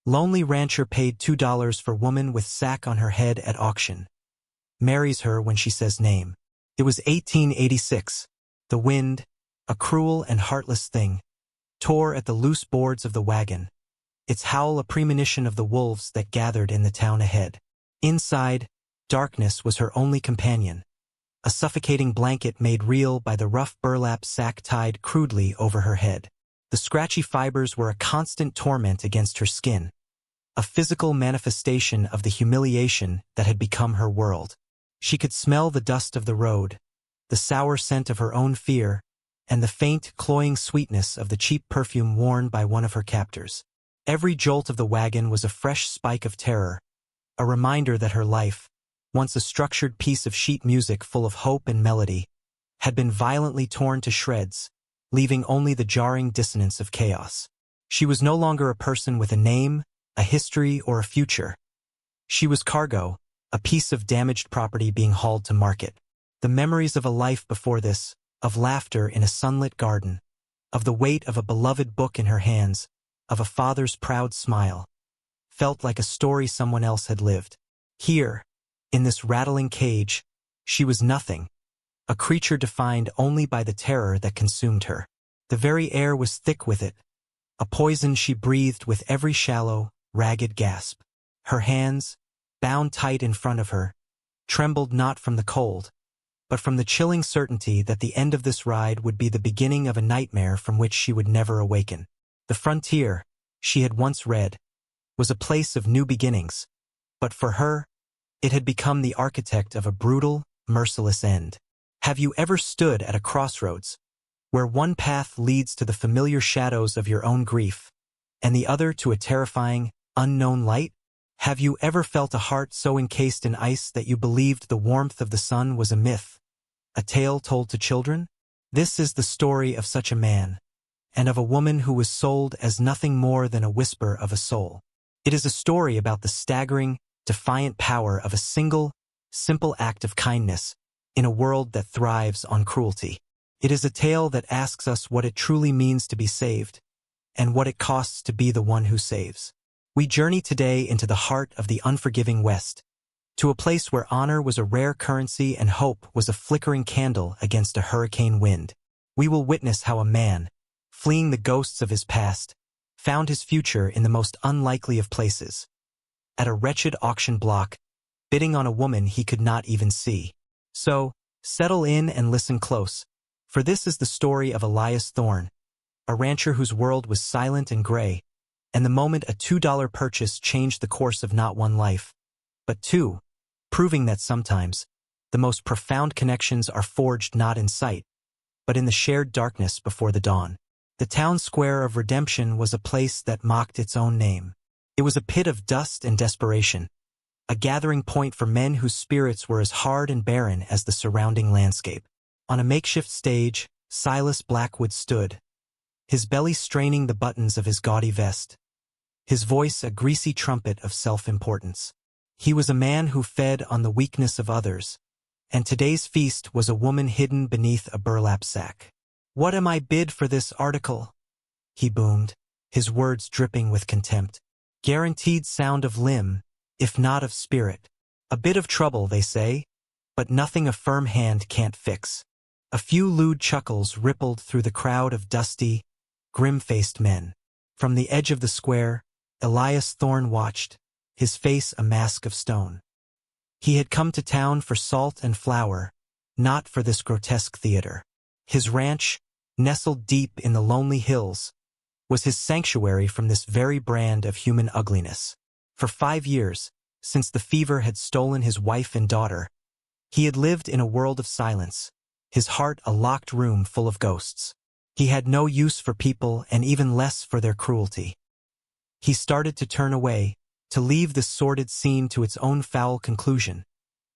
Lonely rancher paid $2 for woman with sack on her head at auction. Marries her when she says name. It was 1886. The wind, a cruel and heartless thing, tore at the loose boards of the wagon, its howl a premonition of the wolves that gathered in the town ahead. Inside, darkness was her only companion, a suffocating blanket made real by the rough burlap sack tied crudely over her head. The scratchy fibers were a constant torment against her skin, a physical manifestation of the humiliation that had become her world. She could smell the dust of the road, the sour scent of her own fear, and the faint, cloying sweetness of the cheap perfume worn by one of her captors. Every jolt of the wagon was a fresh spike of terror, a reminder that her life, once a structured piece of sheet music full of hope and melody, had been violently torn to shreds, leaving only the jarring dissonance of chaos. She was no longer a person with a name, a history, or a future. She was cargo, a piece of damaged property being hauled to market. The memories of a life before this, of laughter in a sunlit garden, of the weight of a beloved book in her hands, of a father's proud smile, felt like a story someone else had lived. Here, in this rattling cage, she was nothing, a creature defined only by the terror that consumed her. The very air was thick with it, a poison she breathed with every shallow, ragged gasp. Her hands, bound tight in front of her, trembled not from the cold, but from the chilling certainty that the end of this ride would be the beginning of a nightmare from which she would never awaken. The frontier, she had once read, was a place of new beginnings, but for her, it had become the architect of a brutal, merciless end. Have you ever stood at a crossroads, where one path leads to the familiar shadows of your own grief, and the other to a terrifying, unknown light? Have you ever felt a heart so encased in ice that you believed the warmth of the sun was a myth, a tale told to children? This is the story of such a man, and of a woman who was sold as nothing more than a whisper of a soul. It is a story about the staggering, defiant power of a single, simple act of kindness in a world that thrives on cruelty. It is a tale that asks us what it truly means to be saved, and what it costs to be the one who saves. We journey today into the heart of the unforgiving West, to a place where honor was a rare currency and hope was a flickering candle against a hurricane wind. We will witness how a man, fleeing the ghosts of his past, found his future in the most unlikely of places, at a wretched auction block, bidding on a woman he could not even see. So, settle in and listen close, for this is the story of Elias Thorne, a rancher whose world was silent and gray, and the moment a $2 purchase changed the course of not one life, but two, proving that sometimes, the most profound connections are forged not in sight, but in the shared darkness before the dawn. The town square of Redemption was a place that mocked its own name. It was a pit of dust and desperation, a gathering point for men whose spirits were as hard and barren as the surrounding landscape. On a makeshift stage, Silas Blackwood stood, his belly straining the buttons of his gaudy vest, his voice a greasy trumpet of self-importance. He was a man who fed on the weakness of others, and today's feast was a woman hidden beneath a burlap sack. "What am I bid for this article?" he boomed, his words dripping with contempt. "Guaranteed sound of limb, if not of spirit. A bit of trouble, they say, but nothing a firm hand can't fix." A few lewd chuckles rippled through the crowd of dusty, grim-faced men. From the edge of the square, Elias Thorne watched, his face a mask of stone. He had come to town for salt and flour, not for this grotesque theater. His ranch, nestled deep in the lonely hills, was his sanctuary from this very brand of human ugliness. For 5 years, since the fever had stolen his wife and daughter, he had lived in a world of silence, his heart a locked room full of ghosts. He had no use for people and even less for their cruelty. He started to turn away, to leave this sordid scene to its own foul conclusion.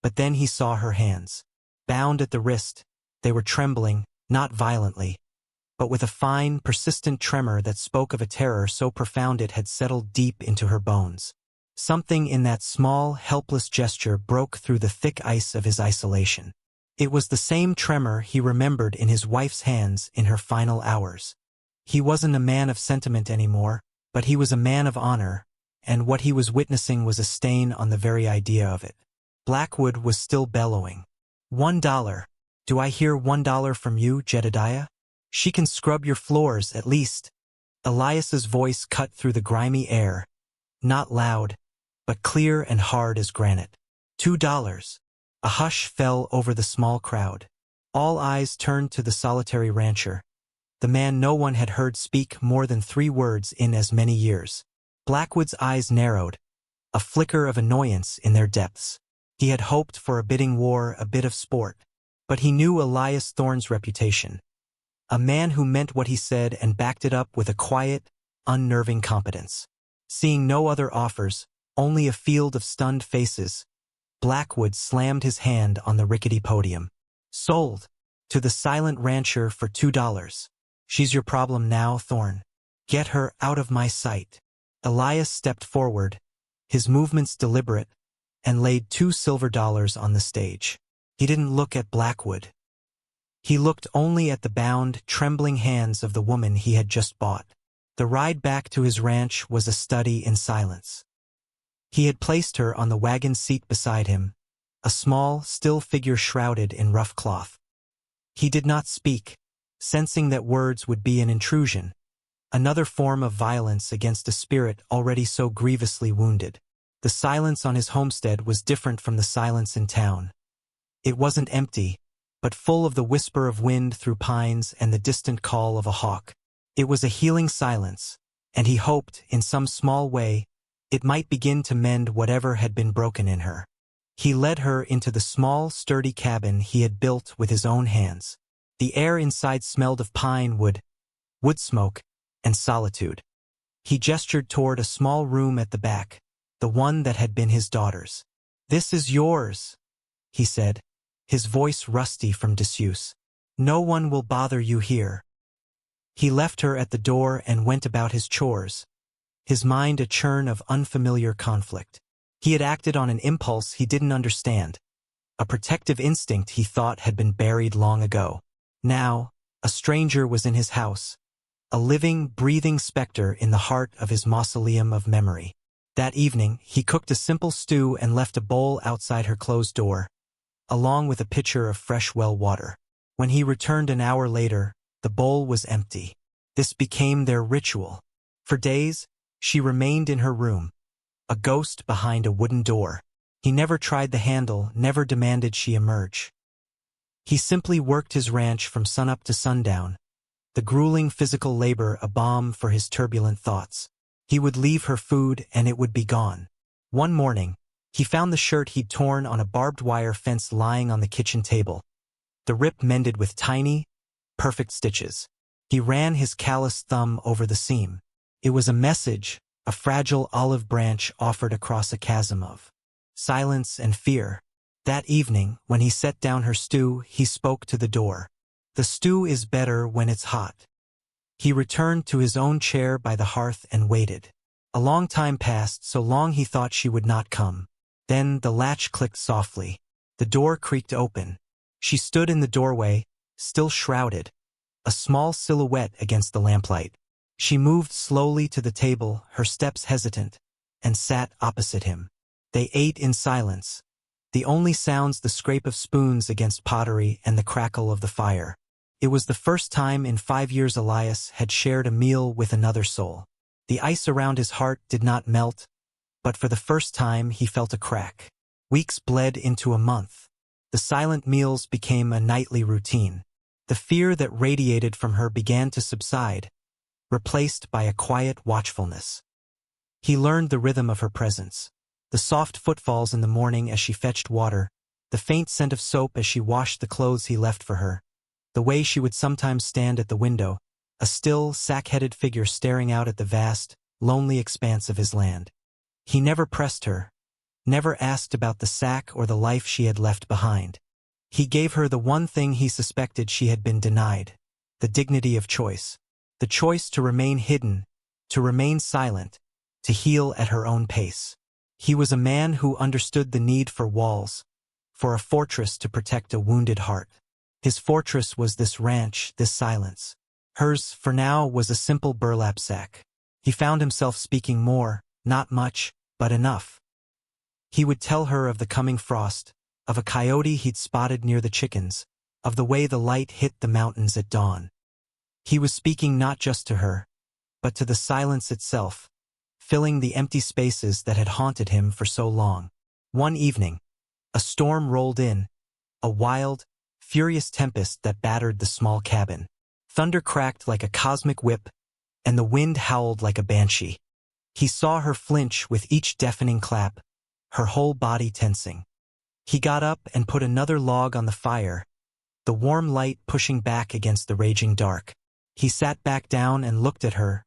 But then he saw her hands. Bound at the wrist, they were trembling, not violently, but with a fine, persistent tremor that spoke of a terror so profound it had settled deep into her bones. Something in that small, helpless gesture broke through the thick ice of his isolation. It was the same tremor he remembered in his wife's hands in her final hours. He wasn't a man of sentiment anymore, but he was a man of honor, and what he was witnessing was a stain on the very idea of it. Blackwood was still bellowing. $1. Do I hear $1 from you, Jedediah? She can scrub your floors, at least. Elias's voice cut through the grimy air, not loud, but clear and hard as granite. $2. A hush fell over the small crowd. All eyes turned to the solitary rancher, the man no one had heard speak more than 3 words in as many years. Blackwood's eyes narrowed, a flicker of annoyance in their depths. He had hoped for a bidding war, a bit of sport, but he knew Elias Thorne's reputation. A man who meant what he said and backed it up with a quiet, unnerving competence. Seeing no other offers, only a field of stunned faces, Blackwood slammed his hand on the rickety podium. Sold, to the silent rancher for $2. She's your problem now, Thorne. Get her out of my sight. Elias stepped forward, his movements deliberate, and laid $2 silver on the stage. He didn't look at Blackwood. He looked only at the bound, trembling hands of the woman he had just bought. The ride back to his ranch was a study in silence. He had placed her on the wagon seat beside him, a small, still figure shrouded in rough cloth. He did not speak, sensing that words would be an intrusion, another form of violence against a spirit already so grievously wounded. The silence on his homestead was different from the silence in town. It wasn't empty, but full of the whisper of wind through pines and the distant call of a hawk. It was a healing silence, and he hoped, in some small way, it might begin to mend whatever had been broken in her. He led her into the small, sturdy cabin he had built with his own hands. The air inside smelled of pine wood smoke, and solitude. He gestured toward a small room at the back, the one that had been his daughter's. "This is yours," he said, his voice rusty from disuse. "No one will bother you here." He left her at the door and went about his chores, his mind a churn of unfamiliar conflict. He had acted on an impulse he didn't understand, a protective instinct he thought had been buried long ago. Now, a stranger was in his house, a living, breathing specter in the heart of his mausoleum of memory. That evening, he cooked a simple stew and left a bowl outside her closed door, along with a pitcher of fresh well water. When he returned an hour later, the bowl was empty. This became their ritual. For days, she remained in her room, a ghost behind a wooden door. He never tried the handle, never demanded she emerge. He simply worked his ranch from sunup to sundown, the grueling physical labor a balm for his turbulent thoughts. He would leave her food and it would be gone. One morning, he found the shirt he'd torn on a barbed wire fence lying on the kitchen table, the rip mended with tiny, perfect stitches. He ran his calloused thumb over the seam. It was a message, a fragile olive branch offered across a chasm of silence and fear. That evening, when he set down her stew, he spoke to the door. "The stew is better when it's hot." He returned to his own chair by the hearth and waited. A long time passed, so long he thought she would not come. Then the latch clicked softly. The door creaked open. She stood in the doorway, still shrouded, a small silhouette against the lamplight. She moved slowly to the table, her steps hesitant, and sat opposite him. They ate in silence, the only sounds the scrape of spoons against pottery and the crackle of the fire. It was the first time in 5 years Elias had shared a meal with another soul. The ice around his heart did not melt, but for the first time he felt a crack. Weeks bled into a month. The silent meals became a nightly routine. The fear that radiated from her began to subside, replaced by a quiet watchfulness. He learned the rhythm of her presence, the soft footfalls in the morning as she fetched water, the faint scent of soap as she washed the clothes he left for her, the way she would sometimes stand at the window, a still, sack-headed figure staring out at the vast, lonely expanse of his land. He never pressed her, never asked about the sack or the life she had left behind. He gave her the one thing he suspected she had been denied, the dignity of choice. The choice to remain hidden, to remain silent, to heal at her own pace. He was a man who understood the need for walls, for a fortress to protect a wounded heart. His fortress was this ranch, this silence. Hers, for now, was a simple burlap sack. He found himself speaking more not much, but enough. He would tell her of the coming frost, of a coyote he'd spotted near the chickens, of the way the light hit the mountains at dawn. He was speaking not just to her, but to the silence itself, filling the empty spaces that had haunted him for so long. One evening, a storm rolled in, a wild, furious tempest that battered the small cabin. Thunder cracked like a cosmic whip, and the wind howled like a banshee. He saw her flinch with each deafening clap, her whole body tensing. He got up and put another log on the fire, the warm light pushing back against the raging dark. He sat back down and looked at her,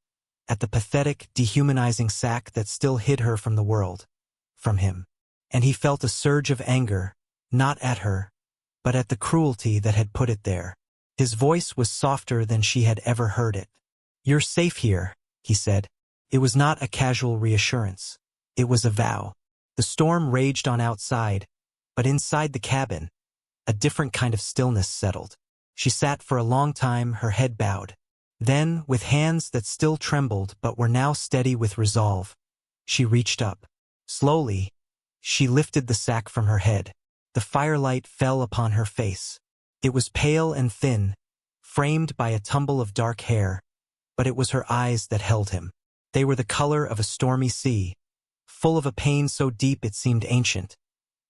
at the pathetic, dehumanizing sack that still hid her from the world, from him. And he felt a surge of anger, not at her, but at the cruelty that had put it there. His voice was softer than she had ever heard it. "You're safe here," he said. It was not a casual reassurance. It was a vow. The storm raged on outside, but inside the cabin, a different kind of stillness settled. She sat for a long time, her head bowed. Then, with hands that still trembled but were now steady with resolve, she reached up. Slowly, she lifted the sack from her head. The firelight fell upon her face. It was pale and thin, framed by a tumble of dark hair, but it was her eyes that held him. They were the color of a stormy sea, full of a pain so deep it seemed ancient,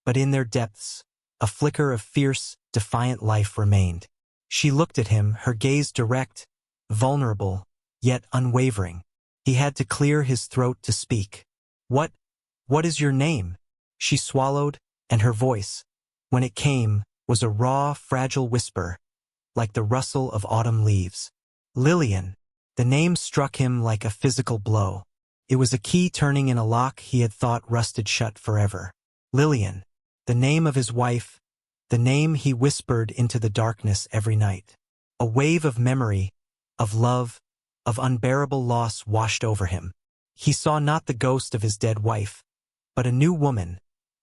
but in their depths, a flicker of fierce, defiant life remained. She looked at him, her gaze direct, vulnerable, yet unwavering. He had to clear his throat to speak. What is your name?" She swallowed, and her voice, when it came, was a raw, fragile whisper, like the rustle of autumn leaves. "Lillian." The name struck him like a physical blow. It was a key turning in a lock he had thought rusted shut forever. Lillian, the name of his wife, the name he whispered into the darkness every night. A wave of memory, of love, of unbearable loss washed over him. He saw not the ghost of his dead wife, but a new woman,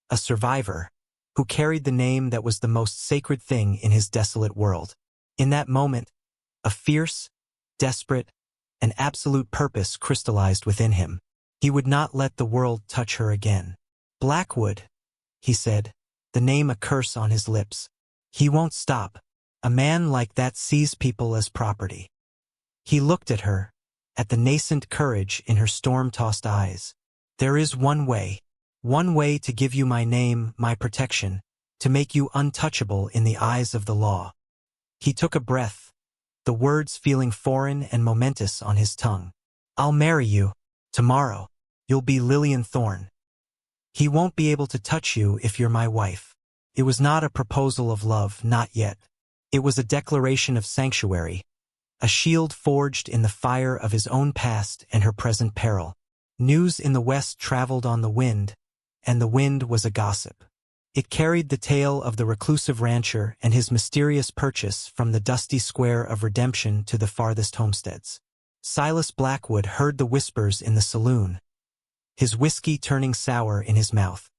a survivor, who carried the name that was the most sacred thing in his desolate world. In that moment, a fierce, desperate, and absolute purpose crystallized within him. He would not let the world touch her again. "Blackwood," he said, the name a curse on his lips. "He won't stop. A man like that sees people as property." He looked at her, at the nascent courage in her storm-tossed eyes. "There is one way to give you my name, my protection, to make you untouchable in the eyes of the law." He took a breath, the words feeling foreign and momentous on his tongue. "I'll marry you, tomorrow. You'll be Lillian Thorne. He won't be able to touch you if you're my wife." It was not a proposal of love, not yet. It was a declaration of sanctuary, a shield forged in the fire of his own past and her present peril. News in the West traveled on the wind, and the wind was a gossip. It carried the tale of the reclusive rancher and his mysterious purchase from the dusty square of redemption to the farthest homesteads. Silas Blackwood heard the whispers in the saloon, his whiskey turning sour in his mouth.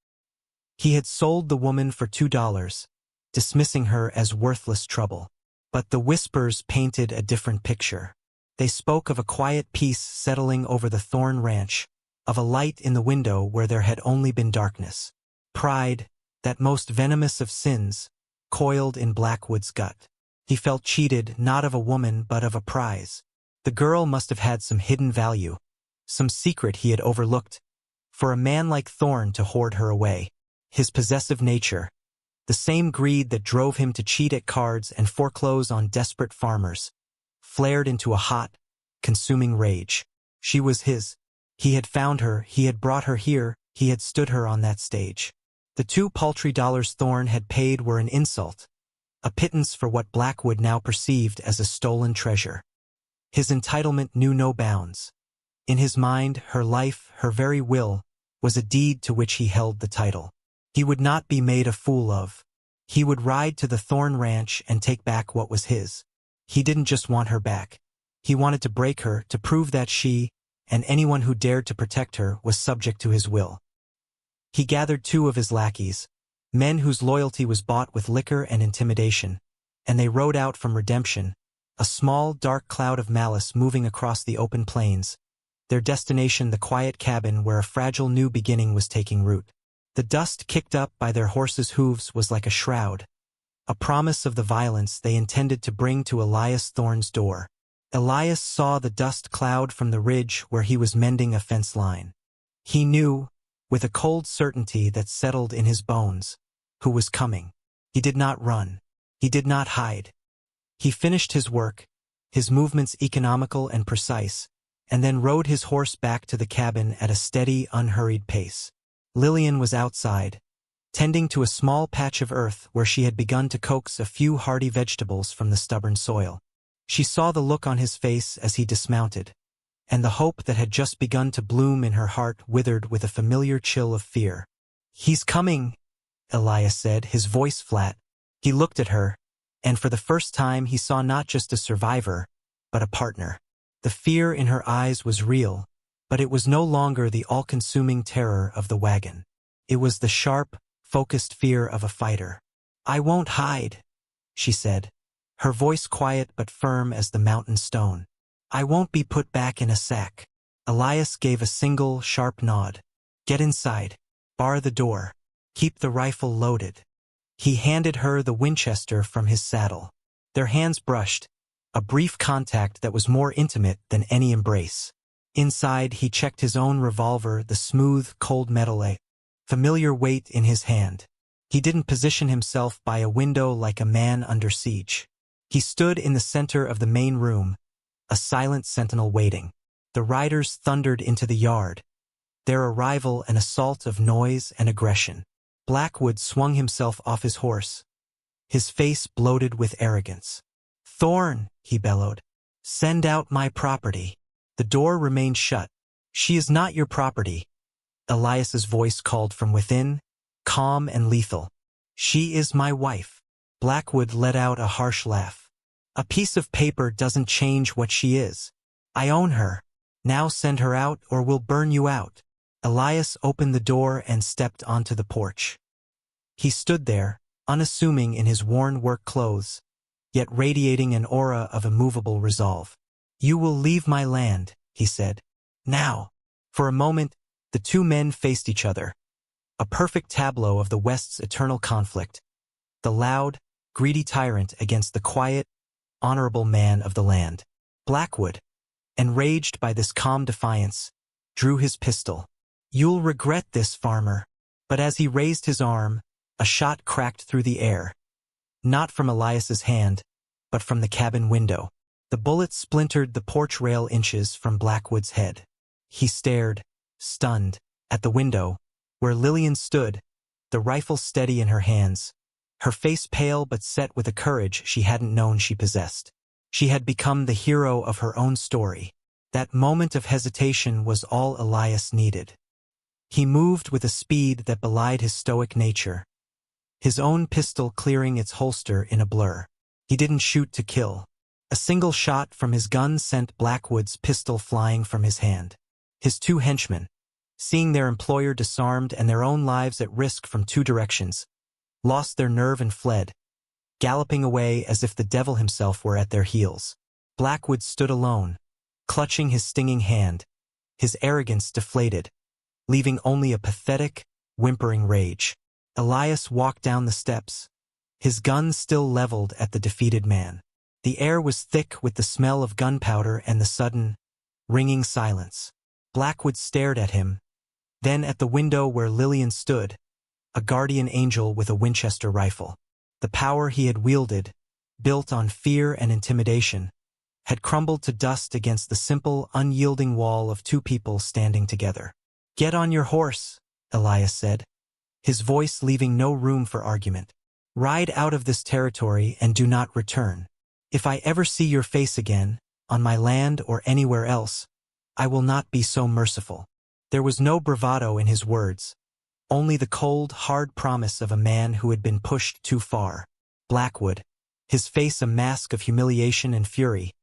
He had sold the woman for $2, dismissing her as worthless trouble. But the whispers painted a different picture. They spoke of a quiet peace settling over the Thorne Ranch, of a light in the window where there had only been darkness. Pride, that most venomous of sins, coiled in Blackwood's gut. He felt cheated not of a woman but of a prize. The girl must have had some hidden value, some secret he had overlooked, for a man like Thorne to hoard her away. His possessive nature, the same greed that drove him to cheat at cards and foreclose on desperate farmers, flared into a hot, consuming rage. She was his. He had found her, he had brought her here, he had stood her on that stage. The $2 paltry Thorne had paid were an insult, a pittance for what Blackwood now perceived as a stolen treasure. His entitlement knew no bounds. In his mind, her life, her very will, was a deed to which he held the title. He would not be made a fool of. He would ride to the Thorne Ranch and take back what was his. He didn't just want her back. He wanted to break her, to prove that she, and anyone who dared to protect her, was subject to his will. He gathered 2 of his lackeys, men whose loyalty was bought with liquor and intimidation, and they rode out from redemption, a small, dark cloud of malice moving across the open plains, their destination the quiet cabin where a fragile new beginning was taking root. The dust kicked up by their horses' hooves was like a shroud, a promise of the violence they intended to bring to Elias Thorne's door. Elias saw the dust cloud from the ridge where he was mending a fence line. He knew, with a cold certainty that settled in his bones, who was coming. He did not run. He did not hide. He finished his work, his movements economical and precise, and then rode his horse back to the cabin at a steady, unhurried pace. Lillian was outside, tending to a small patch of earth where she had begun to coax a few hardy vegetables from the stubborn soil. She saw the look on his face as he dismounted, and the hope that had just begun to bloom in her heart withered with a familiar chill of fear. "He's coming," Elias said, his voice flat. He looked at her, and for the first time he saw not just a survivor, but a partner. The fear in her eyes was real, but it was no longer the all-consuming terror of the wagon. It was the sharp, focused fear of a fighter. "I won't hide," she said, her voice quiet but firm as the mountain stone. "I won't be put back in a sack." Elias gave a single, sharp nod. "Get inside. Bar the door. Keep the rifle loaded." He handed her the Winchester from his saddle. Their hands brushed, a brief contact that was more intimate than any embrace. Inside, he checked his own revolver, the smooth, cold metal, a familiar weight in his hand. He didn't position himself by a window like a man under siege. He stood in the center of the main room, a silent sentinel waiting. The riders thundered into the yard, their arrival an assault of noise and aggression. Blackwood swung himself off his horse, his face bloated with arrogance. "Thorne," he bellowed, "send out my property." The door remained shut. "She is not your property," Elias's voice called from within, calm and lethal. "She is my wife." Blackwood let out a harsh laugh. "A piece of paper doesn't change what she is. I own her. Now send her out or we'll burn you out." Elias opened the door and stepped onto the porch. He stood there, unassuming in his worn work clothes, yet radiating an aura of immovable resolve. "You will leave my land," he said. "Now." For a moment, the two men faced each other, a perfect tableau of the West's eternal conflict, the loud, greedy tyrant against the quiet, honorable man of the land. Blackwood, enraged by this calm defiance, drew his pistol. "You'll regret this, farmer." But as he raised his arm, a shot cracked through the air. Not from Elias's hand, but from the cabin window. The bullet splintered the porch rail inches from Blackwood's head. He stared, stunned, at the window, where Lillian stood, the rifle steady in her hands, her face pale but set with a courage she hadn't known she possessed. She had become the hero of her own story. That moment of hesitation was all Elias needed. He moved with a speed that belied his stoic nature, his own pistol clearing its holster in a blur. He didn't shoot to kill. A single shot from his gun sent Blackwood's pistol flying from his hand. His two henchmen, seeing their employer disarmed and their own lives at risk from two directions, lost their nerve and fled, galloping away as if the devil himself were at their heels. Blackwood stood alone, clutching his stinging hand, his arrogance deflated, leaving only a pathetic, whimpering rage. Elias walked down the steps, his gun still leveled at the defeated man. The air was thick with the smell of gunpowder and the sudden, ringing silence. Blackwood stared at him, then at the window where Lillian stood, a guardian angel with a Winchester rifle. The power he had wielded, built on fear and intimidation, had crumbled to dust against the simple, unyielding wall of two people standing together. "Get on your horse," Elias said, his voice leaving no room for argument. "Ride out of this territory and do not return. If I ever see your face again, on my land or anywhere else, I will not be so merciful." There was no bravado in his words, only the cold, hard promise of a man who had been pushed too far. Blackwood, his face a mask of humiliation and fury,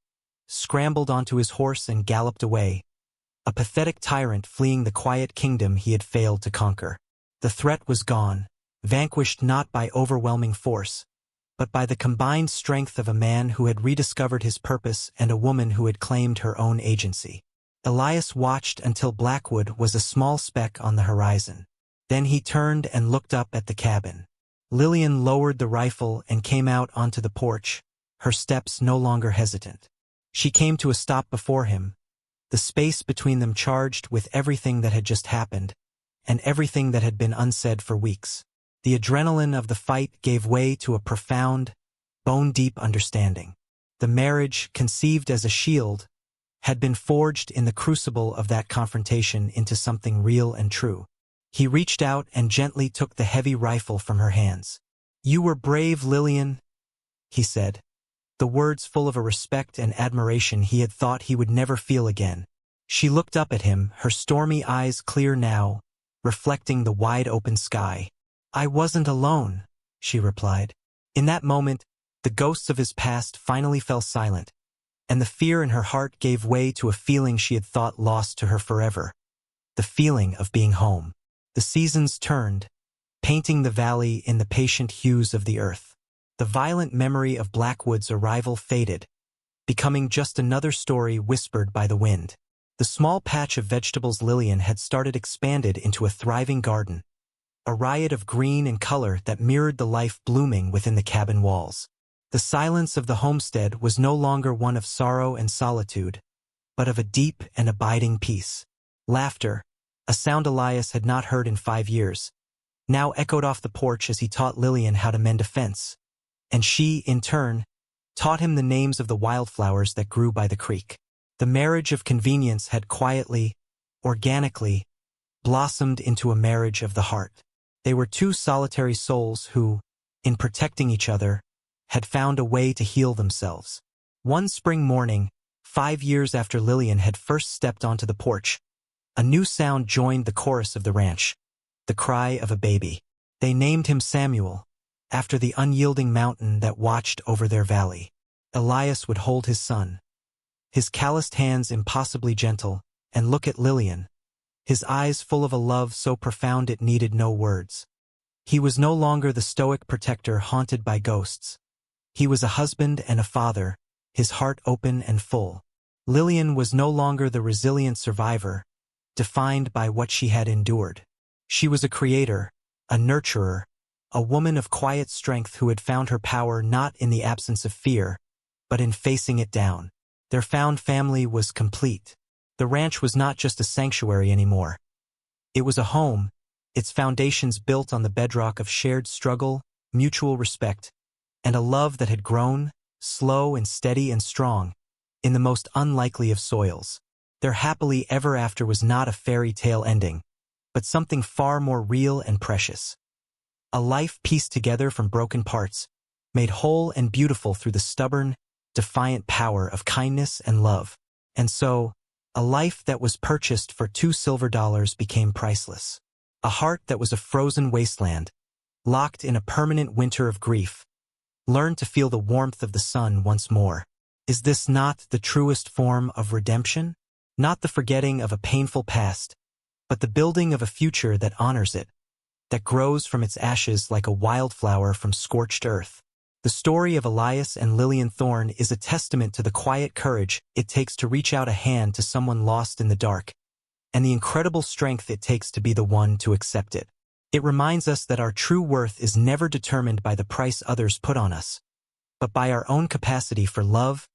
scrambled onto his horse and galloped away, a pathetic tyrant fleeing the quiet kingdom he had failed to conquer. The threat was gone, vanquished not by overwhelming force, but by the combined strength of a man who had rediscovered his purpose and a woman who had claimed her own agency. Elias watched until Blackwood was a small speck on the horizon. Then he turned and looked up at the cabin. Lillian lowered the rifle and came out onto the porch, her steps no longer hesitant. She came to a stop before him, the space between them charged with everything that had just happened, and everything that had been unsaid for weeks. The adrenaline of the fight gave way to a profound, bone-deep understanding. The marriage, conceived as a shield, had been forged in the crucible of that confrontation into something real and true. He reached out and gently took the heavy rifle from her hands. "You were brave, Lillian," he said, the words full of a respect and admiration he had thought he would never feel again. She looked up at him, her stormy eyes clear now, reflecting the wide-open sky. "I wasn't alone," she replied. In that moment, the ghosts of his past finally fell silent, and the fear in her heart gave way to a feeling she had thought lost to her forever. The feeling of being home. The seasons turned, painting the valley in the patient hues of the earth. The violent memory of Blackwood's arrival faded, becoming just another story whispered by the wind. The small patch of vegetables Lillian had started expanded into a thriving garden, a riot of green and color that mirrored the life blooming within the cabin walls. The silence of the homestead was no longer one of sorrow and solitude, but of a deep and abiding peace. Laughter, a sound Elias had not heard in 5 years, now echoed off the porch as he taught Lillian how to mend a fence, and she, in turn, taught him the names of the wildflowers that grew by the creek. The marriage of convenience had quietly, organically, blossomed into a marriage of the heart. They were two solitary souls who, in protecting each other, had found a way to heal themselves. One spring morning, 5 years after Lillian had first stepped onto the porch, a new sound joined the chorus of the ranch, the cry of a baby. They named him Samuel, after the unyielding mountain that watched over their valley. Elias would hold his son, his calloused hands impossibly gentle, and look at Lillian, his eyes full of a love so profound it needed no words. He was no longer the stoic protector haunted by ghosts. He was a husband and a father, his heart open and full. Lillian was no longer the resilient survivor, defined by what she had endured. She was a creator, a nurturer, a woman of quiet strength who had found her power not in the absence of fear, but in facing it down. Their found family was complete. The ranch was not just a sanctuary anymore. It was a home, its foundations built on the bedrock of shared struggle, mutual respect, and a love that had grown, slow and steady and strong, in the most unlikely of soils. Their happily ever after was not a fairy tale ending, but something far more real and precious. A life pieced together from broken parts, made whole and beautiful through the stubborn, defiant power of kindness and love. And so, a life that was purchased for $2 became priceless. A heart that was a frozen wasteland, locked in a permanent winter of grief, learned to feel the warmth of the sun once more. Is this not the truest form of redemption? Not the forgetting of a painful past, but the building of a future that honors it, that grows from its ashes like a wildflower from scorched earth. The story of Elias and Lillian Thorne is a testament to the quiet courage it takes to reach out a hand to someone lost in the dark, and the incredible strength it takes to be the one to accept it. It reminds us that our true worth is never determined by the price others put on us, but by our own capacity for love,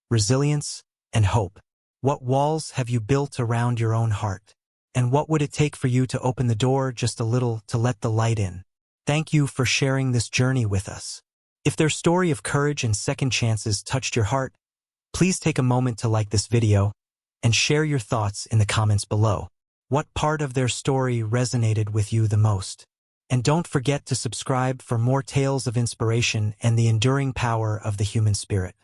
resilience, and hope. What walls have you built around your own heart? And what would it take for you to open the door just a little to let the light in? Thank you for sharing this journey with us. If their story of courage and second chances touched your heart, please take a moment to like this video and share your thoughts in the comments below. What part of their story resonated with you the most? And don't forget to subscribe for more tales of inspiration and the enduring power of the human spirit.